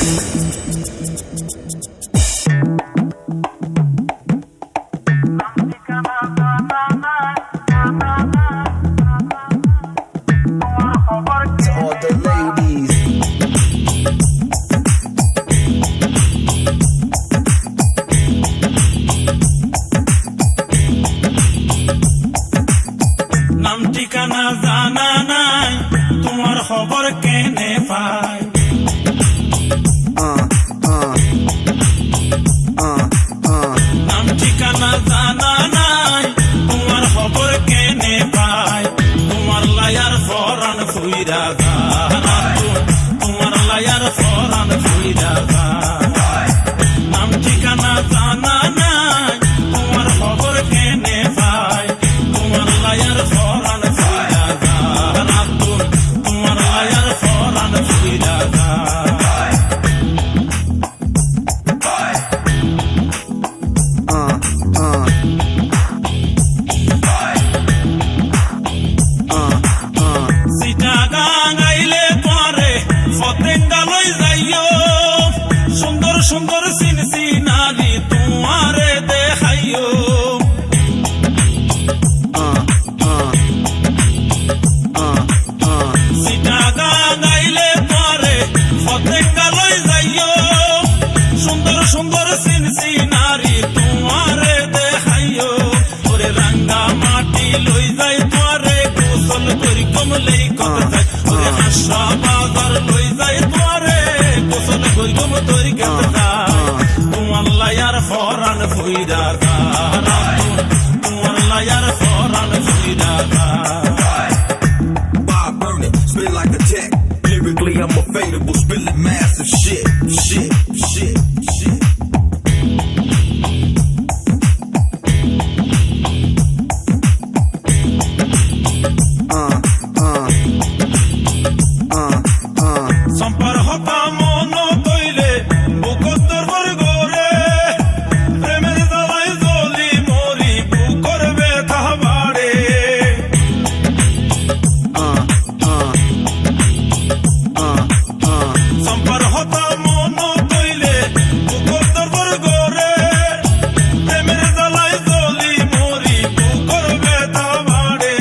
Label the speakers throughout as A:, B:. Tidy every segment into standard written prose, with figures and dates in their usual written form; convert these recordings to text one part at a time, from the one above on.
A: নাম ঠিকানা জানা নাই তোমার খবর কেনে পাই নাম ঠিকানা জানা নাই তোমার খবর কেনে পাই তোমার লায়ার ফরান ফুইরা তোমার লায়ার ফরান ফুইরা নাম ঠিকানা জানা নাই তোমার খবর কেনে পাই তোমার লায়ার ফরান ফুইরা তোমার লায়ার ফরান ফুইরা সুন্দর সিনসিনারি তোমারে দেখাইও সিটাগা গাইলে পরে ফতেঙ্গা লই যাইও সুন্দর সুন্দর সিনসিনারি তোমারে দেখাইও ওরে রাঙ্গা মাটি লই যাই তোরে গোসল করি কমলেই কত যায় ওরে হাসা বাজার লই যাই তোরে গোসল করি কম তরি কত তোমার লায়ার ফরান ফুইরা তোমার লায়ার ফরান ফুইরা
B: Bob burning, spit like a tech. Lyrically, I'm available, spilling massive shit.
A: সম্পার হতা মন তৈলে বুকর বর্গরে প্রেমের জ্বালাই জ্বলি মরি বুকর ব্যথা বাড়ে সম্পার হতা মন তৈলে বুকর বর্গরে প্রেমের জ্বালাই জ্বলি মরি বুকর ব্যথা বাড়ে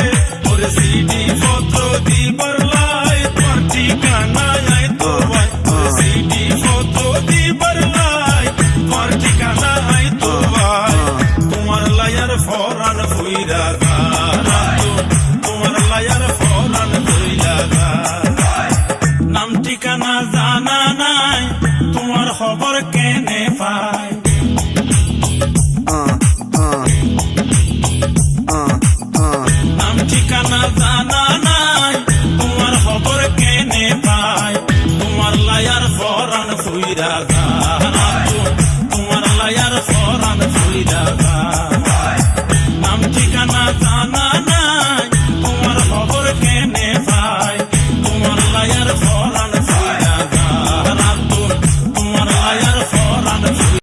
A: ওরে সিডি পত্র দিবার লাই তোর ঠিকানা ফরান ফুইরা তোমার লায়ার ফরান ফুইরা নাম ঠিকানা জানা নাই তোমার খবর কেনে পাই নাম ঠিকানা জানা নাই তোমার খবর কেনে পাই তোমার লায়ার ফরান ফুইরা তোমার লায়ার ফরান ফুইরা